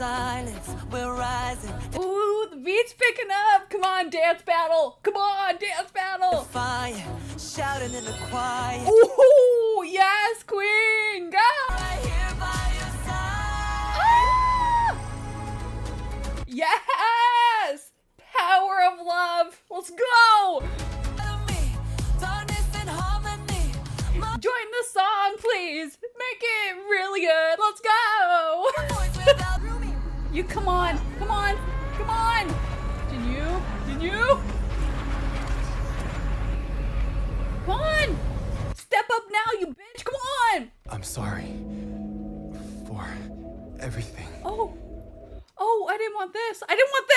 silence, we're rising. Ooh, the beat's picking up. Come on, dance battle. Come on, dance battle. Fire, shouting in the quiet. Ooh, yes, queen, go. Right here by your side. Ah! Yes, power of love. Let's go. Me, darkness and harmony. My Join the song, please. Make it really good. Let's go. voice without rooming. You come on, come on, come on. Can you? Come on. Step up now, you bitch. Come on. I'm sorry for everything. Oh, I didn't want this. I didn't want